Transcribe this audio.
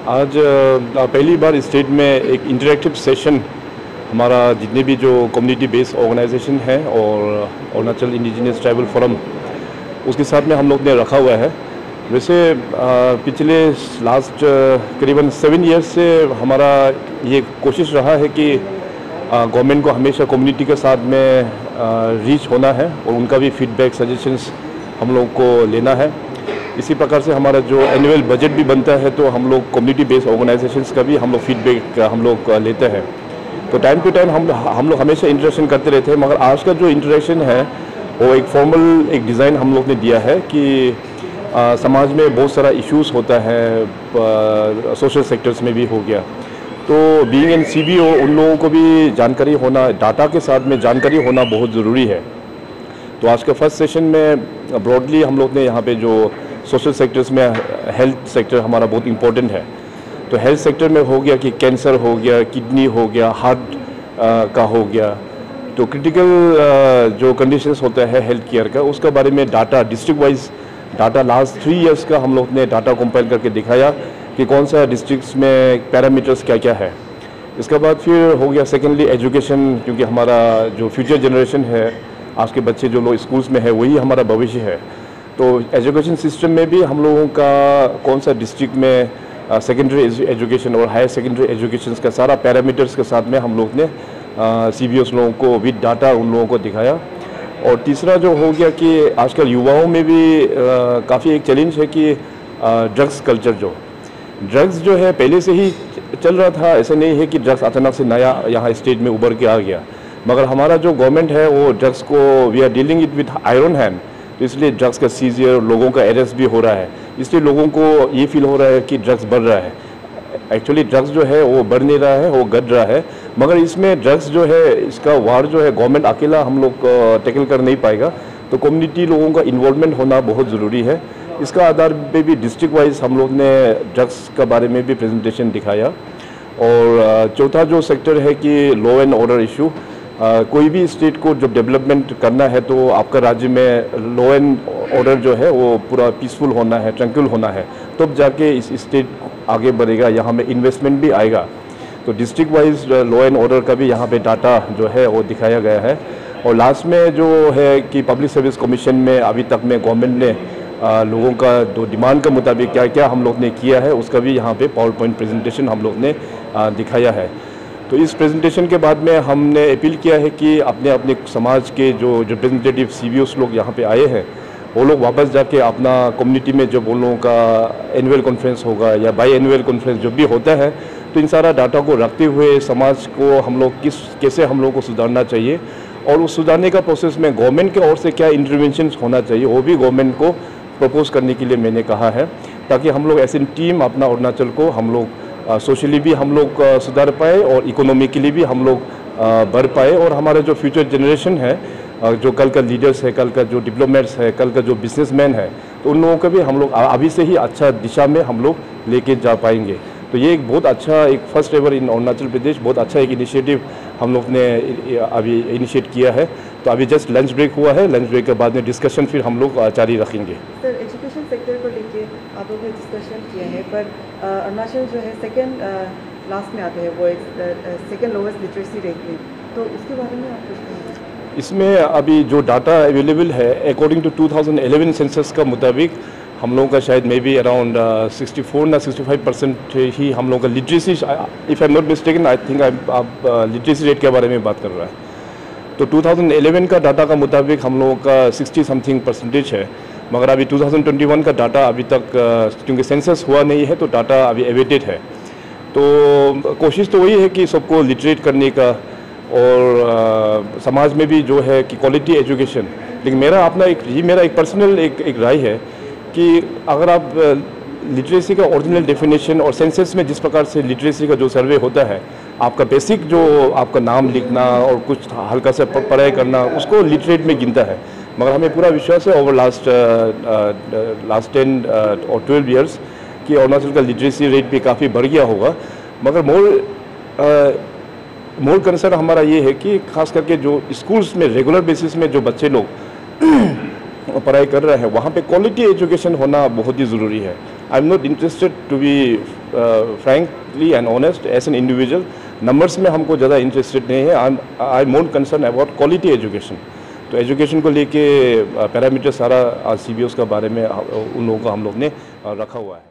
आज पहली बार स्टेट में एक इंटरेक्टिव सेशन हमारा जितने भी जो कम्युनिटी बेस्ड ऑर्गेनाइजेशन है और अरुणाचल इंडिजिनियस ट्राइबल फोरम उसके साथ में हम लोग ने रखा हुआ है। वैसे पिछले लास्ट करीबन 7 ईयर्स से हमारा ये कोशिश रहा है कि गवर्नमेंट को हमेशा कम्युनिटी के साथ में रीच होना है और उनका भी फीडबैक सजेशंस हम लोग को लेना है। इसी प्रकार से हमारा जो एनुअल बजट भी बनता है तो हम लोग कम्युनिटी बेस्ड ऑर्गेनाइजेशंस का भी हम लोग फीडबैक हम लोग लेते हैं। तो टाइम टू टाइम हम लोग हमेशा इंटरेक्शन करते रहते हैं, मगर आज का जो इंटरेक्शन है वो एक फॉर्मल एक डिज़ाइन हम लोग ने दिया है कि समाज में बहुत सारा इश्यूज़ होता है, सोशल सेक्टर्स में भी हो गया, तो बीइंग एन CBO उन लोगों को भी जानकारी होना, डाटा के साथ में जानकारी होना बहुत ज़रूरी है। तो आज का फर्स्ट सेशन में ब्रॉडली हम लोग ने यहाँ पे जो सोशल सेक्टर्स में हेल्थ सेक्टर हमारा बहुत इम्पोर्टेंट है, तो हेल्थ सेक्टर में हो गया कि कैंसर हो गया, किडनी हो गया, हार्ट का हो गया, तो क्रिटिकल जो कंडीशंस होता है हेल्थ केयर का उसका बारे में data district wise data last 3 years का हम लोग ने डाटा कंपाइल करके दिखाया कि कौन सा डिस्ट्रिक्ट्स में पैरामीटर्स क्या क्या है। इसके बाद फिर हो गया सेकेंडली एजुकेशन, क्योंकि हमारा जो फ्यूचर जनरेशन है, आज के बच्चे जो लोग स्कूल्स में है वही हमारा भविष्य है। तो एजुकेशन सिस्टम में भी हम लोगों का कौन सा डिस्ट्रिक्ट में सेकेंडरी एजुकेशन और हायर सेकेंडरी एजुकेशन का सारा पैरामीटर्स के साथ में हम लोग ने CBOs लोगों को विद डाटा उन लोगों को दिखाया। और तीसरा जो हो गया कि आजकल युवाओं में भी काफ़ी एक चैलेंज है कि ड्रग्स कल्चर, जो ड्रग्स जो है पहले से ही चल रहा था, ऐसा नहीं है कि ड्रग्स अचानक से नया यहाँ स्टेट में उभर के आ गया, मगर हमारा जो गवर्नमेंट है वो ड्रग्स को we are dealing it with iron hand, तो इसलिए ड्रग्स का सीजियर, लोगों का अरेस्ट भी हो रहा है, इसलिए लोगों को ये फील हो रहा है कि ड्रग्स बढ़ रहा है। एक्चुअली ड्रग्स जो है वो बढ़ नहीं रहा है, वो घट रहा है, मगर इसमें ड्रग्स जो है इसका वार जो है गवर्नमेंट अकेला हम लोग टैकल कर नहीं पाएगा, तो कम्युनिटी लोगों का इन्वॉल्वमेंट होना बहुत ज़रूरी है। इसका आधार पे भी डिस्ट्रिक्ट वाइज हम लोग ने ड्रग्स का बारे में भी प्रेजेंटेशन दिखाया। और चौथा जो सेक्टर है कि लॉ एंड ऑर्डर इशू, कोई भी स्टेट को जब डेवलपमेंट करना है तो आपका राज्य में लॉ एंड ऑर्डर जो है वो पूरा पीसफुल होना है, ट्रंक्विल होना है, तब जाके इस स्टेट आगे बढ़ेगा, यहाँ में इन्वेस्टमेंट भी आएगा। तो district wise law and order का भी यहाँ पे डाटा जो है वो दिखाया गया है। और लास्ट में जो है कि पब्लिक सर्विस कमीशन में अभी तक में गवर्नमेंट ने लोगों का जो डिमांड के मुताबिक क्या क्या हम लोग ने किया है उसका भी यहाँ पे पावर पॉइंट प्रेजेंटेशन हम लोग ने दिखाया है। तो इस प्रेजेंटेशन के बाद में हमने अपील किया है कि अपने अपने समाज के जो रिप्रेजेंटेटिव CBOs लोग यहाँ पे आए हैं वो लोग वापस जाके अपना कम्युनिटी में जब उन लोगों का एनुअल कॉन्फ्रेंस होगा या बाई एनुअल कॉन्फ्रेंस जो भी होता है, तो इन सारा डाटा को रखते हुए समाज को हम लोग कैसे हम लोग को सुधारना चाहिए और उस सुधारने का प्रोसेस में गवर्नमेंट के ओर से क्या इंटरवेंशन होना चाहिए वो भी गवर्नमेंट को प्रपोज करने के लिए मैंने कहा है, ताकि हम लोग ऐसे टीम अपना अरुणाचल को हम लोग सोशली भी हम लोग सुधार पाए और इकोनॉमिकली भी हम लोग बढ़ पाए, और हमारा जो फ्यूचर जनरेशन है, जो कल का लीडर्स है, कल का जो डिप्लोमेट्स है, कल का जो बिजनेसमैन है, तो उन लोगों को भी हम लोग अभी से ही अच्छा दिशा में हम लोग लेके जा पाएंगे। तो ये एक बहुत अच्छा एक first ever in Arunachal Pradesh बहुत अच्छा एक इनिशिएटिव हम लोग ने अभी इनिशिएट किया है। तो अभी जस्ट लंच ब्रेक हुआ है, लंच ब्रेक के बाद में डिस्कशन फिर हम लोग जारी रखेंगे। सर, एजुकेशन सेक्टर को लेके आप लोगों ने डिस्कशन किया है, पर अरुणाचल जो है सेकेंड लास्ट में आते हैं, वो सेकेंड लोवेस्ट लिटरेसी रेट में, तो इसके बारे में आप कुछ कहेंगे? इसमें अभी जो डाटा अवेलेबल है अकॉर्डिंग टू 2011 सेंसस का मुताबिक हम लोगों का शायद मे बी अराउंड 64 ना 65% ही हम लोगों का literacy, if I am not mistaken, I think आप लिटरेसी रेट के बारे में बात कर रहा है। तो 2011 का डाटा का मुताबिक हम लोगों का 60 समथिंग % है, मगर अभी 2021 का डाटा अभी तक क्योंकि सेंसस हुआ नहीं है तो डाटा अभी एवेटेड है। तो कोशिश तो वही है कि सबको लिटरेट करने का और समाज में भी जो है कि क्वालिटी एजुकेशन। लेकिन मेरा अपना मेरा एक पर्सनल एक राय है कि अगर आप लिटरेसी का ओरिजिनल डेफिनेशन और सेंसस में जिस प्रकार से लिटरेसी का जो सर्वे होता है, आपका बेसिक जो आपका नाम लिखना और कुछ हल्का सा पढ़ाई करना, उसको लिटरेट में गिनता है, मगर हमें पूरा विश्वास है ओवर लास्ट 10 और 12 ईयर्स कि अरुणाचल का लिटरेसी रेट भी काफ़ी बढ़ गया होगा। मगर मोर कंसर्न हमारा ये है कि खास करके जो स्कूल्स में रेगुलर बेसिस में जो बच्चे लोग पढ़ाई कर रहे हैं, वहाँ पे क्वालिटी एजुकेशन होना बहुत ही ज़रूरी है। I am not interested to be frankly and honest as an individual, numbers में हमको ज़्यादा इंटरेस्टेड नहीं है। I more concern about quality education. तो एजुकेशन को लेके पैरामीटर सारा CBOs का बारे में उन लोगों का हम लोग ने रखा हुआ है।